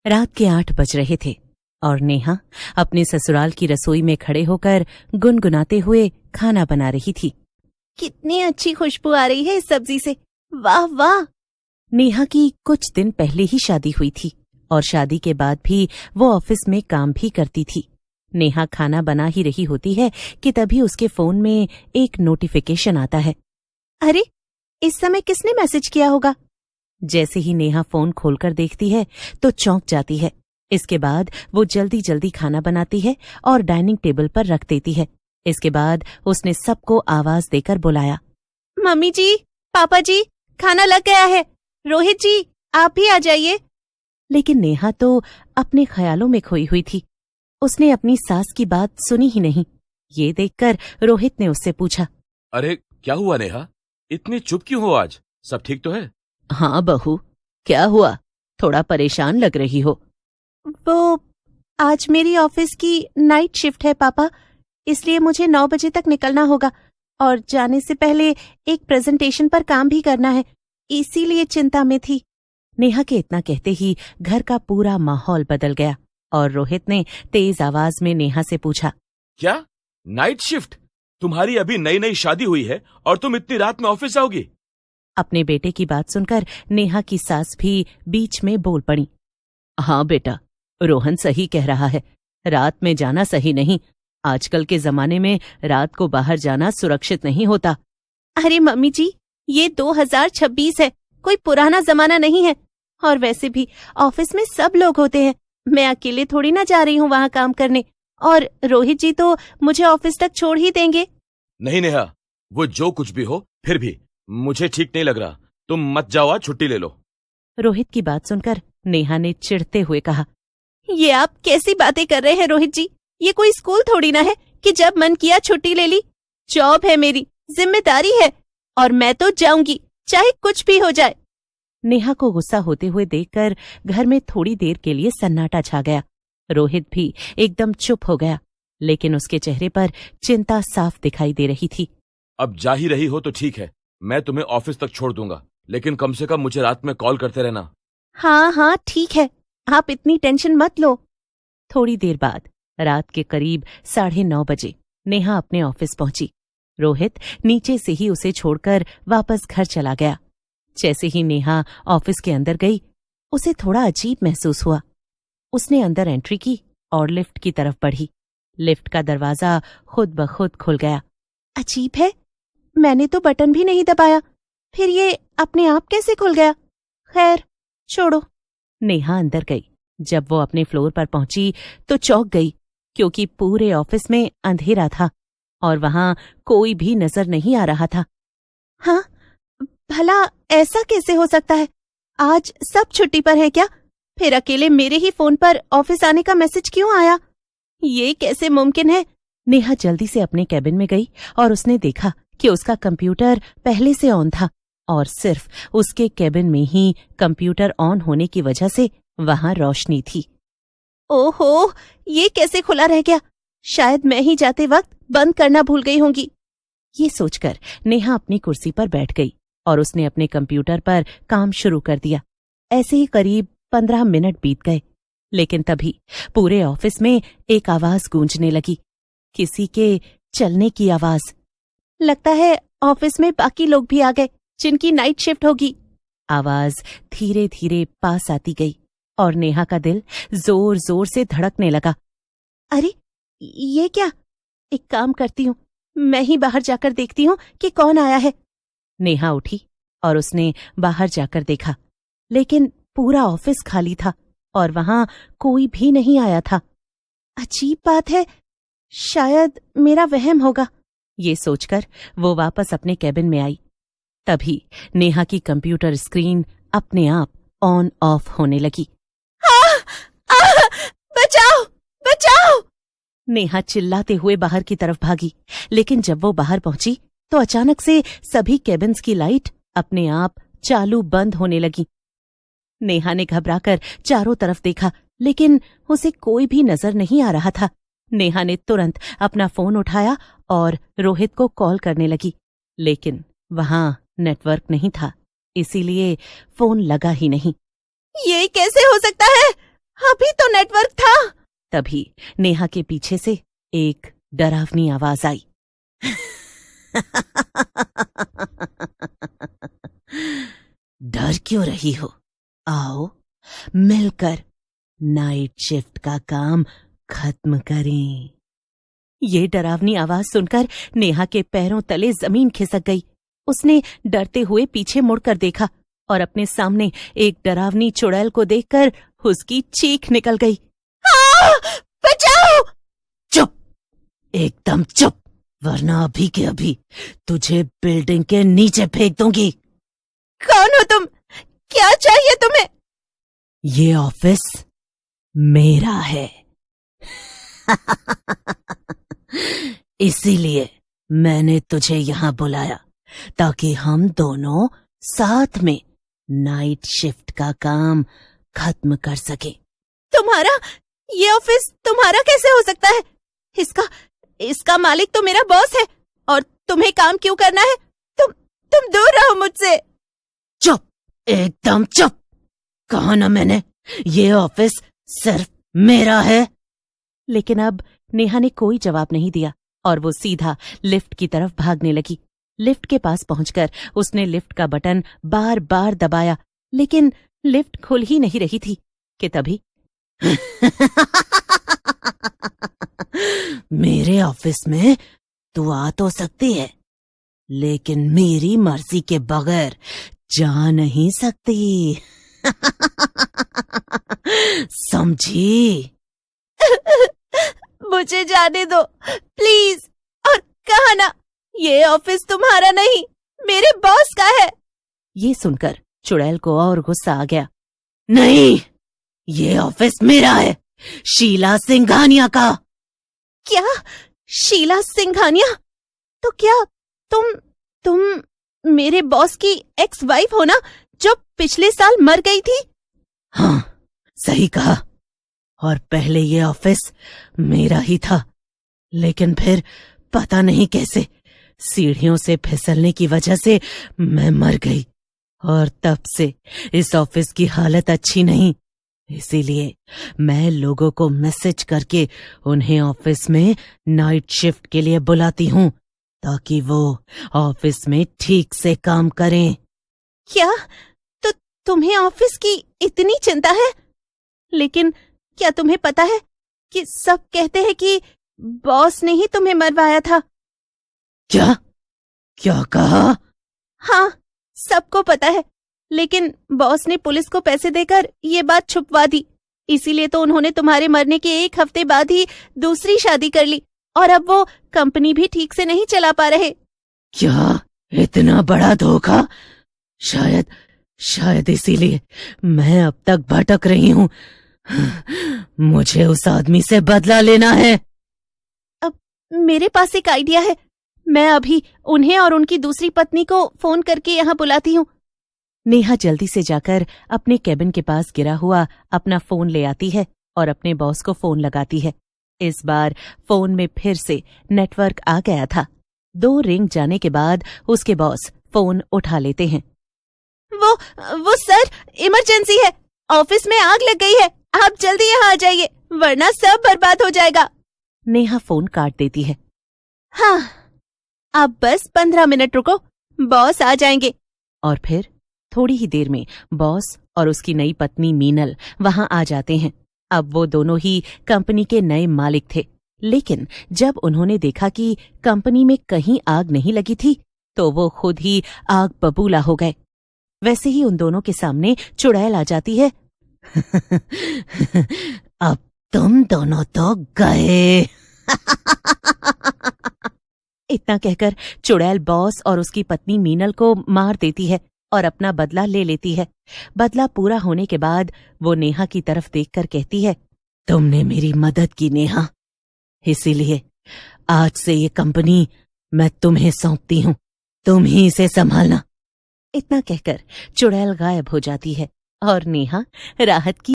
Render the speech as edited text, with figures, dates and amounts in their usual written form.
रात के 8 बज रहे थे और नेहा अपने ससुराल की रसोई में खड़े होकर गुनगुनाते हुए खाना बना रही थी। कितनी अच्छी खुशबू आ रही है इस सब्जी से, वाह वाह। नेहा की कुछ दिन पहले ही शादी हुई थी और शादी के बाद भी वो ऑफिस में काम भी करती थी। नेहा खाना बना ही रही होती है कि तभी उसके फोन में एक नोटिफिकेशन आता है। अरे, इस समय किसने मैसेज किया होगा? जैसे ही नेहा फोन खोलकर देखती है तो चौंक जाती है। इसके बाद वो जल्दी जल्दी खाना बनाती है और डाइनिंग टेबल पर रख देती है। इसके बाद उसने सबको आवाज देकर बुलाया, मम्मी जी, पापा जी, खाना लग गया है। रोहित जी, आप भी आ जाइए। लेकिन नेहा तो अपने ख्यालों में खोई हुई थी। उसने अपनी सास की बात सुनी ही नहीं। ये देखकर रोहित ने उससे पूछा, अरे क्या हुआ नेहा, इतनी चुप क्यों हो आज? सब ठीक तो है? हाँ बहू, क्या हुआ? थोड़ा परेशान लग रही हो। वो आज मेरी ऑफिस की नाइट शिफ्ट है पापा, इसलिए मुझे 9 बजे तक निकलना होगा और जाने से पहले एक प्रेजेंटेशन पर काम भी करना है, इसीलिए चिंता में थी। नेहा के इतना कहते ही घर का पूरा माहौल बदल गया और रोहित ने तेज आवाज में नेहा से पूछा, क्या नाइट शिफ्ट? तुम्हारी अभी नई नई शादी हुई है और तुम इतनी रात में ऑफिस आओगी? अपने बेटे की बात सुनकर नेहा की सास भी बीच में बोल पड़ी, हाँ बेटा, रोहन सही कह रहा है, रात में जाना सही नहीं। आजकल के जमाने में रात को बाहर जाना सुरक्षित नहीं होता। अरे मम्मी जी, ये 2026 है, कोई पुराना जमाना नहीं है। और वैसे भी ऑफिस में सब लोग होते हैं, मैं अकेले थोड़ी ना जा रही हूँ वहाँ काम करने। और रोहित जी तो मुझे ऑफिस तक छोड़ ही देंगे। नहीं नेहा, वो जो कुछ भी हो, फिर भी मुझे ठीक नहीं लग रहा। तुम मत जाओ, आज छुट्टी ले लो। रोहित की बात सुनकर नेहा ने चिढ़ते हुए कहा, ये आप कैसी बातें कर रहे हैं रोहित जी? ये कोई स्कूल थोड़ी ना है कि जब मन किया छुट्टी ले ली। जॉब है मेरी, जिम्मेदारी है और मैं तो जाऊंगी, चाहे कुछ भी हो जाए। नेहा को गुस्सा होते हुए देखकर घर में थोड़ी देर के लिए सन्नाटा छा गया। रोहित भी एकदम चुप हो गया, लेकिन उसके चेहरे पर चिंता साफ दिखाई दे रही थी। अब जा ही रही हो तो ठीक है, मैं तुम्हें ऑफिस तक छोड़ दूंगा, लेकिन कम से कम मुझे रात में कॉल करते रहना। हाँ हाँ ठीक है, आप इतनी टेंशन मत लो। थोड़ी देर बाद रात के करीब 9:30 बजे नेहा अपने ऑफिस पहुंची। रोहित नीचे से ही उसे छोड़कर वापस घर चला गया। जैसे ही नेहा ऑफिस के अंदर गई, उसे थोड़ा अजीब महसूस हुआ। उसने अंदर एंट्री की और लिफ्ट की तरफ बढ़ी। लिफ्ट का दरवाजा खुद ब खुद खुल गया। अजीब है, मैंने तो बटन भी नहीं दबाया, फिर ये अपने आप कैसे खुल गया? खैर छोड़ो। नेहा अंदर गई। जब वो अपने फ्लोर पर पहुंची तो चौंक गई, क्योंकि पूरे ऑफिस में अंधेरा था और वहां कोई भी नजर नहीं आ रहा था। हाँ, भला ऐसा कैसे हो सकता है? आज सब छुट्टी पर है क्या? फिर अकेले मेरे ही फोन पर ऑफिस आने का मैसेज क्यों आया? ये कैसे मुमकिन है? नेहा जल्दी से अपने कैबिन में गई और उसने देखा कि उसका कंप्यूटर पहले से ऑन था और सिर्फ उसके कैबिन में ही कंप्यूटर ऑन होने की वजह से वहां रोशनी थी। ओहो, ये कैसे खुला रह गया? शायद मैं ही जाते वक्त बंद करना भूल गई होंगी। ये सोचकर नेहा अपनी कुर्सी पर बैठ गई और उसने अपने कंप्यूटर पर काम शुरू कर दिया। ऐसे ही करीब 15 मिनट बीत गए, लेकिन तभी पूरे ऑफिस में एक आवाज गूंजने लगी, किसी के चलने की आवाज। लगता है ऑफिस में बाकी लोग भी आ गए जिनकी नाइट शिफ्ट होगी। आवाज धीरे धीरे पास आती गई और नेहा का दिल जोर जोर से धड़कने लगा। अरे ये क्या? एक काम करती हूँ, मैं ही बाहर जाकर देखती हूँ कि कौन आया है। नेहा उठी और उसने बाहर जाकर देखा, लेकिन पूरा ऑफिस खाली था और वहां कोई भी नहीं आया था। अजीब बात है, शायद मेरा वहम होगा। ये सोचकर वो वापस अपने कैबिन में आई। तभी नेहा की कंप्यूटर स्क्रीन अपने आप ऑन ऑफ होने लगी। बचाओ बचाओ! नेहा चिल्लाते हुए बाहर की तरफ भागी, लेकिन जब वो बाहर पहुंची तो अचानक से सभी केबिन्स की लाइट अपने आप चालू बंद होने लगी। नेहा ने घबराकर चारों तरफ देखा, लेकिन उसे कोई भी नजर नहीं आ रहा था। नेहा ने तुरंत अपना फोन उठाया और रोहित को कॉल करने लगी, लेकिन वहां नेटवर्क नहीं था, इसीलिए फोन लगा ही नहीं। ये कैसे हो सकता है? अभी तो नेटवर्क था। तभी नेहा के पीछे से एक डरावनी आवाज आई। डर क्यों रही हो? आओ मिलकर नाइट शिफ्ट का काम खत्म करें। ये डरावनी आवाज सुनकर नेहा के पैरों तले जमीन खिसक गई। उसने डरते हुए पीछे मुड़कर देखा और अपने सामने एक डरावनी चुड़ैल को देखकर उसकी चीख निकल गई। बचाओ! चुप, एकदम चुप, वरना अभी के अभी तुझे बिल्डिंग के नीचे फेंक दूंगी। कौन हो तुम? क्या चाहिए तुम्हें? ये ऑफिस मेरा है। इसीलिए मैंने तुझे यहां बुलाया ताकि हम दोनों साथ में नाइट शिफ्ट का काम खत्म कर सके। तुम्हारा? ये ऑफिस तुम्हारा कैसे हो सकता है? इसका मालिक तो मेरा बॉस है और तुम्हें काम क्यों करना है? तुम दूर रहो मुझसे। चुप, एकदम चुप। कहा ना मैंने, ये ऑफिस सिर्फ मेरा है। लेकिन अब नेहा ने कोई जवाब नहीं दिया और वो सीधा लिफ्ट की तरफ भागने लगी। लिफ्ट के पास पहुंचकर उसने लिफ्ट का बटन बार बार दबाया, लेकिन लिफ्ट खुल ही नहीं रही थी कि तभी मेरे ऑफिस में तू आ तो सकती है, लेकिन मेरी मर्जी के बगैर जा नहीं सकती। समझी? मुझे जाने दो प्लीज। और कहा ना, ये ऑफिस तुम्हारा नहीं, मेरे बॉस का है। ये सुनकर चुड़ैल को और गुस्सा आ गया। नहीं, ये ऑफिस मेरा है, शीला सिंघानिया का। क्या? शीला सिंघानिया? तो क्या तुम मेरे बॉस की एक्स वाइफ हो ना, जो पिछले साल मर गई थी? हाँ, सही कहा। और पहले ये ऑफिस मेरा ही था, लेकिन फिर पता नहीं कैसे सीढ़ियों से फिसलने की वजह से मैं मर गई और तब से इस ऑफिस की हालत अच्छी नहीं। इसीलिए मैं लोगों को मैसेज करके उन्हें ऑफिस में नाइट शिफ्ट के लिए बुलाती हूँ ताकि वो ऑफिस में ठीक से काम करें। क्या? तो तुम्हें ऑफिस की इतनी चिंता है? लेकिन क्या तुम्हें पता है कि सब कहते हैं कि बॉस ने ही तुम्हें मरवाया था? क्या? क्या कहा? हाँ, सबको पता है, लेकिन बॉस ने पुलिस को पैसे देकर ये बात छुपवा दी। इसीलिए तो उन्होंने तुम्हारे मरने के एक हफ्ते बाद ही दूसरी शादी कर ली और अब वो कंपनी भी ठीक से नहीं चला पा रहे। क्या? इतना बड़ा धोखा? शायद इसीलिए मैं अब तक भटक रही हूँ। मुझे उस आदमी से बदला लेना है। अब मेरे पास एक आइडिया है। मैं अभी उन्हें और उनकी दूसरी पत्नी को फोन करके यहाँ बुलाती हूँ। नेहा जल्दी से जाकर अपने केबिन के पास गिरा हुआ अपना फोन ले आती है और अपने बॉस को फोन लगाती है। इस बार फोन में फिर से नेटवर्क आ गया था। 2 रिंग जाने के बाद उसके बॉस फोन उठा लेते हैं। वो सर, इमरजेंसी है, ऑफिस में आग लग गई है, आप जल्दी यहाँ आ जाइए वरना सब बर्बाद हो जाएगा। नेहा फोन काट देती है। हाँ, अब बस 15 मिनट रुको, बॉस आ जाएंगे। और फिर थोड़ी ही देर में बॉस और उसकी नई पत्नी मीनल वहां आ जाते हैं। अब वो दोनों ही कंपनी के नए मालिक थे, लेकिन जब उन्होंने देखा कि कंपनी में कहीं आग नहीं लगी थी तो वो खुद ही आग बबूला हो गए। वैसे ही उन दोनों के सामने चुड़ैल आ जाती है। अब तुम दोनों तो गए। इतना कहकर चुड़ैल बॉस और उसकी पत्नी मीनल को मार देती है और अपना बदला ले लेती है। बदला पूरा होने के बाद वो नेहा की तरफ देखकर कहती है, तुमने मेरी मदद की नेहा, इसीलिए आज से ये कंपनी मैं तुम्हें सौंपती हूँ, तुम ही इसे संभालना। इतना कहकर चुड़ैल गायब हो जाती है और नेहा राहत की